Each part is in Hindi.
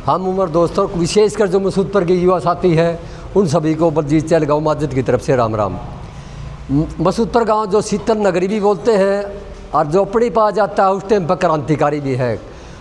हम उम्र दोस्तों, विशेषकर जो मसूदपुर के युवा साथी हैं, उन सभी को बलजीत चहल गाँव माजिद की तरफ से राम राम। मसूदपुर गांव जो शीतल नगरी भी बोलते हैं और जो अपनी पा जाता है उस टाइम पर क्रांतिकारी भी है।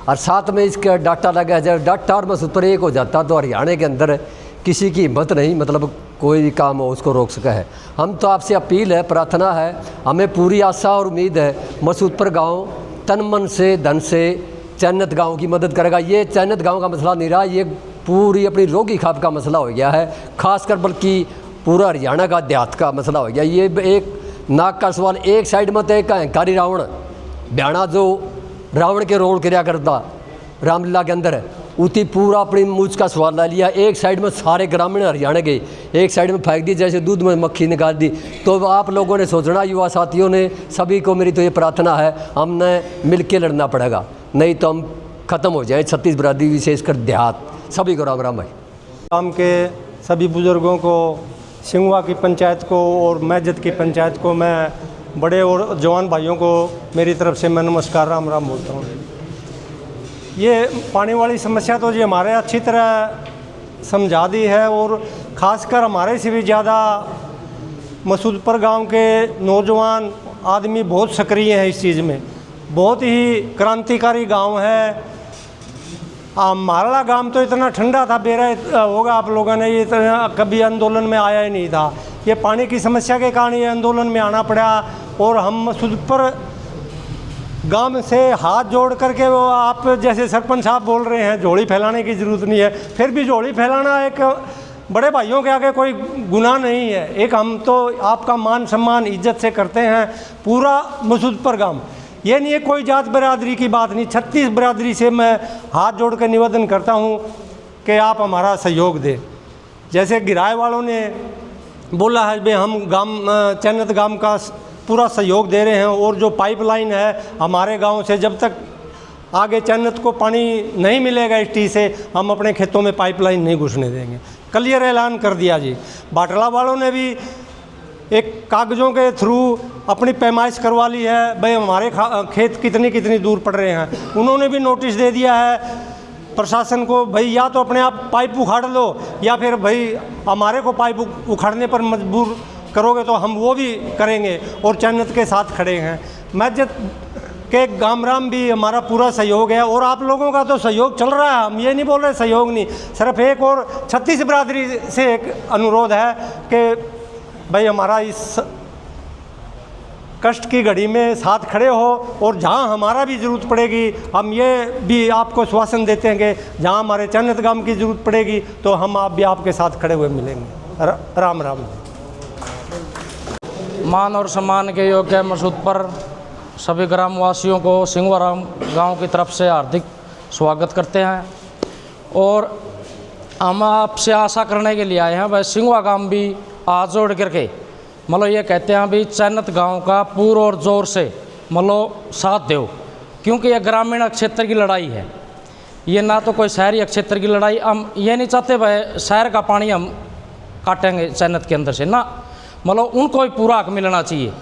और साथ में इसका डाटा लगा, जब डाटा और मसूदपुर एक हो जाता तो हरियाणा के अंदर किसी की हिम्मत नहीं, मतलब कोई भी काम हो उसको रोक सका है। हम तो आपसे अपील है, प्रार्थना है, हमें पूरी आशा और उम्मीद है मसूदपुर गाँव तन मन से धन से चैनत गाँव की मदद करेगा। ये चैनत गाँव का मसला नहीं रहा, ये पूरी अपनी रोगी खाप का मसला हो गया है, खासकर बल्कि पूरा हरियाणा का देहात का मसला हो गया। ये एक नाक का सवाल, एक साइड में तो एक अहंकारी रावण ब्याणा जो रावण के रोल क्रिया करता रामलीला के अंदर है, उती पूरा अपनी मूछ का सवाल ला लिया। एक साइड में सारे ग्रामीण हरियाणा के एक साइड में फेंक दी, जैसे दूध में मक्खी निकाल दी। तो आप लोगों ने सोचना, युवा साथियों ने, सभी को मेरी तो ये प्रार्थना है, हमने मिल के लड़ना पड़ेगा, नहीं तो हम ख़त्म हो जाए। 36 बरादरी विशेषकर देहात, सभी को राम राम है। गाँव के सभी बुज़ुर्गों को, सिंगवा की पंचायत को और मैजत की पंचायत को, मैं बड़े और जवान भाइयों को मेरी तरफ से मैं नमस्कार राम राम बोलता हूँ। ये पानी वाली समस्या तो जी हमारे अच्छी तरह समझा दी है, और ख़ासकर हमारे से भी ज़्यादा मसूदपुर गांव के नौजवान आदमी बहुत सक्रिय हैं इस चीज़ में। बहुत ही क्रांतिकारी गांव है। हमारा गांव तो इतना ठंडा था, बेरा होगा आप लोगों ने, ये इतना कभी आंदोलन में आया ही नहीं था। ये पानी की समस्या के कारण ये आंदोलन में आना पड़ा, और हम मसूदपुर गांव से हाथ जोड़ करके, वो आप जैसे सरपंच साहब बोल रहे हैं, झोली फैलाने की ज़रूरत नहीं है, फिर भी झोली फैलाना एक बड़े भाइयों के आगे कोई गुनाह नहीं है। एक हम तो आपका मान सम्मान इज्जत से करते हैं पूरा मसूदपुर गांव। ये नहीं है कोई जात बरादरी की बात नहीं, 36 बरादरी से मैं हाथ जोड़ कर निवेदन करता हूँ कि आप हमारा सहयोग दें। जैसे गिराए वालों ने बोला है भाई, हम चैनत गांव का पूरा सहयोग दे रहे हैं, और जो पाइपलाइन है हमारे गांव से, जब तक आगे चैनत को पानी नहीं मिलेगा एसटी से, हम अपने खेतों में पाइपलाइन नहीं घुसने देंगे। क्लियर ऐलान कर दिया जी। बाटला वालों ने भी एक कागज़ों के थ्रू अपनी पैमाइश करवा ली है, भाई हमारे खेत कितनी दूर पड़ रहे हैं। उन्होंने भी नोटिस दे दिया है प्रशासन को, भाई या तो अपने आप पाइप उखाड़ लो, या फिर भाई हमारे को पाइप उखाड़ने पर मजबूर करोगे तो हम वो भी करेंगे, और चैनत के साथ खड़े हैं। मैजत के गामराम भी हमारा पूरा सहयोग है, और आप लोगों का तो सहयोग चल रहा है, हम ये नहीं बोल रहे सहयोग नहीं। सिर्फ एक और 36 बरादरी से एक अनुरोध है कि भाई हमारा इस कष्ट की घड़ी में साथ खड़े हो, और जहां हमारा भी ज़रूरत पड़ेगी, हम ये भी आपको आश्वासन देते हैं कि जहां हमारे चैनत गांव की ज़रूरत पड़ेगी तो हम आप भी आपके साथ खड़े हुए मिलेंगे। राम राम। मान और सम्मान के योग्य मसूदपुर सभी ग्रामवासियों को सिंगवा गांव की तरफ से हार्दिक स्वागत करते हैं, और हम आपसे आशा करने के लिए आए हैं। भाई सिंगवा गांव भी हाथ जोड़ करके मतलब ये कहते हैं भी चैनत गांव का पूरा और ज़ोर से मतलब साथ दो, क्योंकि यह ग्रामीण क्षेत्र की लड़ाई है, ये ना तो कोई शहरी क्षेत्र की लड़ाई। हम ये नहीं चाहते भाई शहर का पानी हम काटेंगे चैनत के अंदर से, ना, मतलब उनको भी पूरा हक मिलना चाहिए।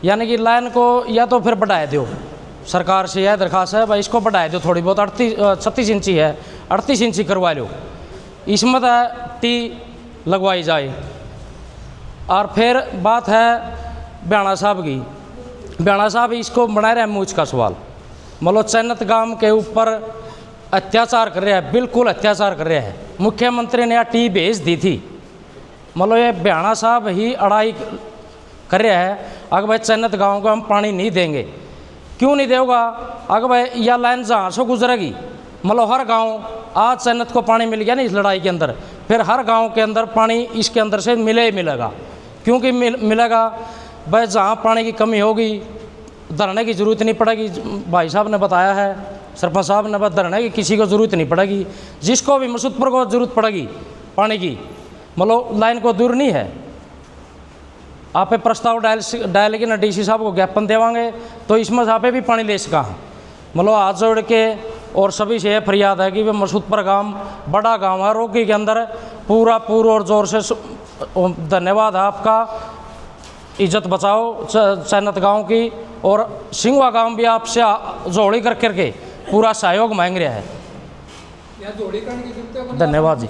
यानी कि लाइन को या तो फिर बढ़ाए दो, सरकार से यह दरख्वास्त है भाई इसको बढ़ाए दो थोड़ी बहुत, 36 इंची है 38 इंची करवा लो, इसमें टी लगवाई जाए। और फिर बात है ब्याणा साहब की, ब्याणा साहब इसको बना रहे हैं मूछ का सवाल, मतलब चैनत गांव के ऊपर अत्याचार कर रहा है, बिल्कुल अत्याचार कर रहा है। मुख्यमंत्री ने यहाँ टी भेज दी थी, मतलब ये ब्याणा साहब ही अड़ाई कर रहा है। अगर भाई चैनत गांव को हम पानी नहीं देंगे, क्यों नहीं देगा? अगर भाई यह लाइन जहाँ से गुजरेगी, मतलब हर गांव आज चैनत को पानी मिल गया ना इस लड़ाई के अंदर, फिर हर गांव के अंदर पानी इसके अंदर से मिले ही मिलेगा। क्योंकि मिलेगा भाई, जहाँ पानी की कमी होगी धरने की ज़रूरत नहीं पड़ेगी। भाई साहब ने बताया है, सरपंच साहब ने बताया धरने की किसी को ज़रूरत नहीं पड़ेगी। जिसको भी मसूदपुर को ज़रूरत पड़ेगी पानी की, मतलब लाइन को दूर नहीं है, आप पे प्रस्ताव डाल के ना डीसी साहब को ज्ञापन देवांगे तो इसमें से आप भी पानी ले सका। मतलब हाथ जोड़ के और सभी से यह फरियाद है कि वे मसूदपुर गांव बड़ा गांव है, रोगी के अंदर पूरा और ज़ोर से धन्यवाद है आपका। इज्जत बचाओ चैनत गांव की, और सिंगवा गांव भी आपसे जोड़ी कर करके पूरा सहयोग मांग रहा है। धन्यवाद जी।